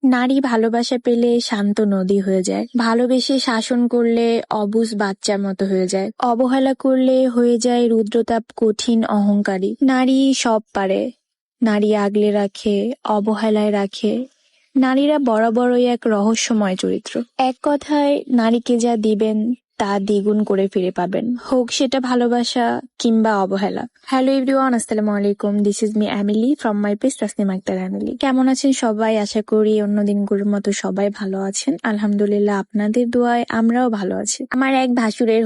নারী ভালোবাসা পেলে শান্ত নদী হয়ে যায়, ভালোবেসে শাসন করলে অবুঝ বাচ্চার মতো হয়ে যায়, অবহেলা করলে হয়ে যায় রুদ্রতাপ কঠিন অহংকারী। নারী সব পারে, নারী আগলে রাখে, অবহেলায় রাখে। নারীরা বরাবরই এক রহস্যময় চরিত্র। এক কথায়, নারীকে যা দিবেন তা দ্বিগুণ করে ফিরে পাবেন, হোক সেটা ভালোবাসা কিংবা অবহেলা। হ্যালো এভরিওয়ান, আসসালামু আলাইকুম। This is me Emily from my page Tasnima Akter Emily. কেমন আছেন সবাই? আশা করি অন্য দিনগুলোর মতো সবাই ভালো আছেন। আলহামদুলিল্লাহ, আপনাদের দোয়ায় আমরাও ভালো আছি। আমার এক ভাসুরের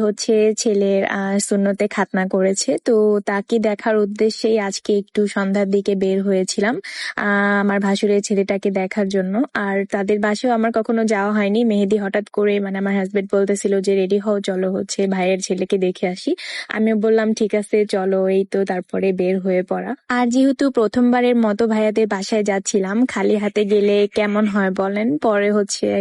ছেলের সুন্নতে খাতনা করেছে, তো তাকে দেখার উদ্দেশ্যেই আজকে একটু সন্ধ্যার দিকে বের হয়েছিলাম আমার ভাসুরের ছেলেটাকে দেখার জন্য। আর তাদের বাসাও আমার কখনো যাওয়া হয়নি। মেহেদি হঠাৎ করে আমার হাজবেন্ড বলতেছিল যে রেডি হও, চলো ভাইয়ের ছেলেকে দেখে আসি। আমিও বললাম ঠিক আছে চলো, এই তো তারপরে বের হয়ে পড়া। আর যেহেতু প্রথমবারের মতো ভাইয়াদের বাসায় যাচ্ছিলাম, খালি হাতে গেলে কেমন হয় বলেন। পরে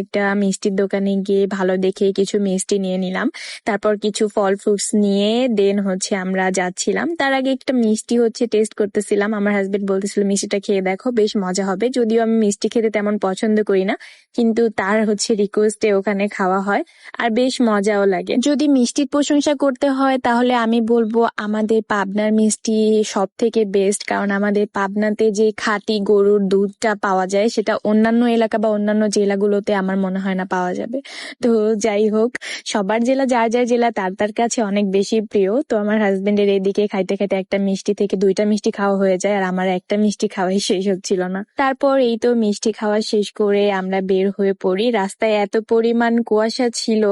একটা মিষ্টির দোকানে গিয়ে ভালো দেখে কিছু মিষ্টি নিয়ে নিলাম, তারপর কিছু ফল ফ্রুটস নিয়ে দেন আমরা যাচ্ছিলাম। তার আগে একটা মিষ্টি টেস্ট করতেছিলাম। আমার হাজবেন্ড বলতেছিল মিষ্টিটা খেয়ে দেখো, বেশ মজা হবে। যদিও আমি মিষ্টি খেতে তেমন পছন্দ করি না, কিন্তু তার রিকোয়েস্টে ওখানে খাওয়া হয়, আর বেশ মজাও লাগে। যদি মিষ্টির প্রশংসা করতে হয় তাহলে আমি বলবো আমাদের পাবনার মিষ্টি সব থেকে বেস্ট, কারণ আমাদের পাবনাতে যে খাঁটি গরুর দুধটা পাওয়া যায় সেটা অন্যান্য এলাকা বা অন্যান্য জেলাগুলোতে আমার মনে হয় না পাওয়া যাবে। তো যাই হোক, সবার জেলা যার যার জেলা তার তার কাছে অনেক বেশি প্রিয়। তো আমার হাজবেন্ডের এদিকে খাইতে খাইতে একটা মিষ্টি থেকে দুইটা মিষ্টি খাওয়া হয়ে যায়, আর আমার একটা মিষ্টি খাওয়াই শেষ হচ্ছিল না। তারপর এই তো মিষ্টি খাওয়া শেষ করে আমরা বের হয়ে পড়ি। রাস্তায় এত পরিমাণ কুয়াশা ছিল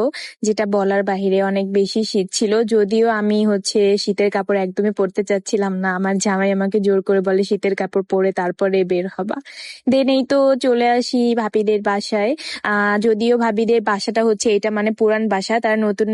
যেটা বলার বাহিরে, অনেক বেশি শীত ছিল। যদিও আমি শীতের কাপড় একদমই পরতে চাচ্ছিলাম না, আমার জামাই আমাকে জোর করে বলে শীতের কাপড় পরে তারপরে বের হবা। দেন এই তো চলে আসি ভাবিদের বাসায়। যদিও ভাবিদের বাসাটা এটা পুরান বাসা, তারা নতুন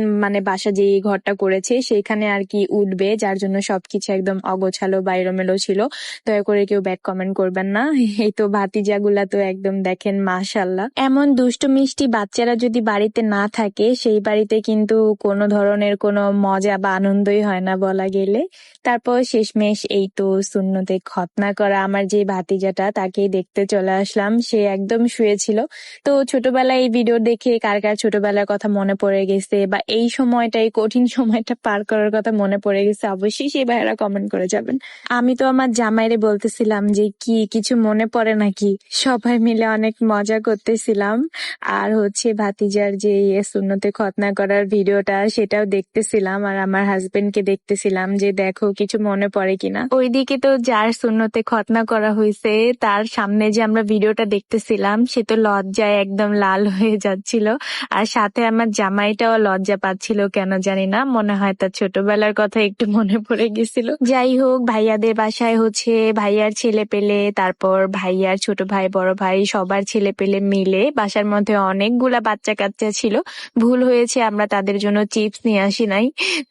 বাসা যে ঘরটা করেছে সেখানে আর কি উঠবে, যার জন্য সবকিছু একদম অগোছালো বা এলোমেলো ছিল। দয়া করে কেউ ব্যাড কমেন্ট করবেন না। এই তো ভাতিজাগুলা তো একদম দেখেন মাশাআল্লাহ। এমন দুষ্টু মিষ্টি বাচ্চারা যদি বাড়িতে না থাকে, সেই বাড়িতে কিন্তু কোনো ধরনের কোনো মজা বা আনন্দই হয় না বলা গেলে। তারপর শেষমেশ এই তো সুন্নতে খতনা করা আমার যে ভাতিজাটা, তাকেই দেখতে চলে আসলাম। সে একদম শুয়েছিল। তো ছোটবেলায় এই ভিডিও দেখে কার কার ছোটবেলার কথা মনে পড়ে গেছে বা এই সময়টা, এই কঠিন সময়টা পার করার কথা মনে পড়ে গেছে, অবশ্যই সেই ভাইয়েরা কমেন্ট করে যাবেন। আমি তো আমার জামাইরে বলতেছিলাম যে কি কিছু মনে পড়ে নাকি, সবাই মিলে অনেক মজা করতেছিলাম। আর ভাতিজার যে সুন্নতে খতনা করার ভিডিওটা সেটাও দেখতেছিলাম, আর আমার হাজবেন্ডকে দেখতেছিলাম যে দেখো কিছু মনে পড়ে কিনা। ওইদিকে তো যার সুন্নতে খতনা করা হয়েছে তার সামনে যে আমরা ভিডিওটা দেখতেছিলাম, সে তো লজ্জায় একদম লাল হয়ে যাচ্ছিল। আর সাথে আমার জামাইটাও লজ্জা পাচ্ছিল, কেন জানি না, মনে হয় তার ছোটবেলার কথা একটু মনে পড়ে গেছিল। যাই হোক, ভাইয়াদের বাসায় ভাইয়ার ছেলে পেলে, তারপর ভাইয়ার ছোট ভাই বড় ভাই সবার ছেলে পেলে মিলে বাসার মধ্যে অনেকগুলা বাচ্চা কাচ্চা ছিল। ভুল হয়েছে আমরা তাদের জন্য চিপস নিয়ে আসি নাই।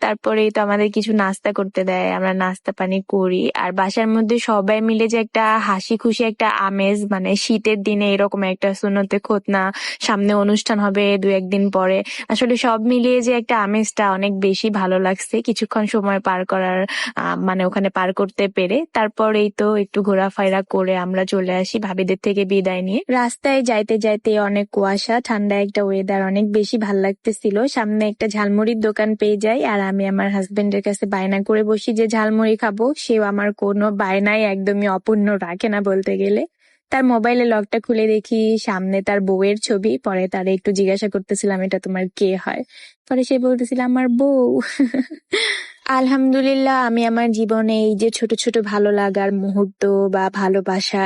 তারপরেই তো আমাদের কিছু নাস্তা করতে দেয়, আমরা নাস্তা পানি করি। আর বাসার মধ্যে সবাই মিলে যে একটা হাসি খুশি একটা আমেজ, শীতের দিনে এরকম একটা সুন্নতে খতনা, সামনে অনুষ্ঠান হবে 2-1 দিন পরে, আসলে সব মিলিয়ে যে একটা আমেজটা অনেক বেশি ভালো লাগছে কিছুক্ষণ সময় পার করার ওখানে পার করতে পেরে। তারপর এই তো একটু ঘোরাফেরা করে আমরা চলে আসি ভাবিদের থেকে বিদায় নিয়ে। রাস্তায় যাইতে যাইতে অনেক কুয়াশা, ঠান্ডা একটা ওয়েদার, অনেক বেশি ভাল লাগতেছিল। সামনে একটা ঝালমুড়ির দোকান পেয়ে যাই, আর আমি আমার হাজবেন্ডের কাছে বায়না করে বসি যে ঝালমুড়ি খাবো। সেও আমার কোনো বায়নাই একদমই অপূর্ণ রাখে না বলতে গেলে। তার মোবাইলে লকটা খুলে দেখি সামনে তার বউয়ের ছবি। পরে তারে একটু জিজ্ঞাসা করতেছিলাম এটা তোমার কে হয়, পরে সে বলতেছিল আমার বউ। আলহামদুলিল্লাহ, আমি আমার জীবনে এই যে ছোট ছোট ভালো লাগার মুহূর্ত বা ভালোবাসা,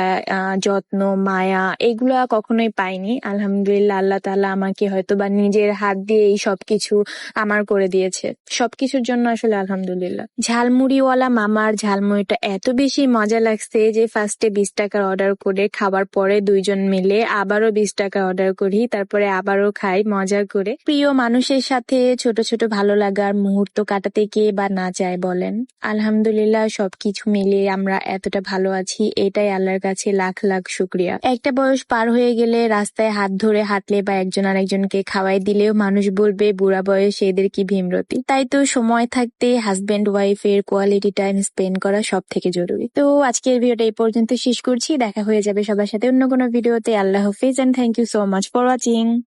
যত্ন, মায়া, এগুলা কখনোই পাইনি। আলহামদুলিল্লাহ, আল্লাহ তাআলা আমাকে হয়তো বা নিজের হাত দিয়ে এই সবকিছু আমার করে দিয়েছে। সবকিছুর জন্য আসলে আলহামদুলিল্লাহ। ঝালমুড়িওয়ালা মামার ঝালমুড়িটা এত বেশি মজা লাগছে যে ফার্স্টে 20 টাকার অর্ডার করে খাবার পরে দুইজন মিলে আবারও 20 টাকার অর্ডার করি, তারপরে আবারও খাই মজা করে। প্রিয় মানুষের সাথে ছোট ছোট ভালো লাগার মুহূর্ত কাটাতে গিয়ে বা না চায় বলেন? আলহামদুলিল্লাহ সবকিছু মিলিয়ে আমরা এতটা ভালো আছি, এটাই আল্লাহর কাছে লাখ লাখ শুক্রিয়া। একটা বয়স পার হয়ে গেলে রাস্তায় হাত ধরে হাঁটলে বা একজন আরেকজনকে খাওয়াই দিলেও মানুষ বলবে বুড়া বয়সে এদের কি ভীমরতি। তাই তো সময় থাকতে হাজবেন্ড ওয়াইফের কোয়ালিটি টাইম স্পেন্ড করা সব থেকে জরুরি। তো আজকের ভিডিওটা এই পর্যন্ত শেষ করছি, দেখা হয়ে যাবে সবার সাথে অন্য কোনো ভিডিওতে। আল্লাহ হাফিজ and thank you so much for watching.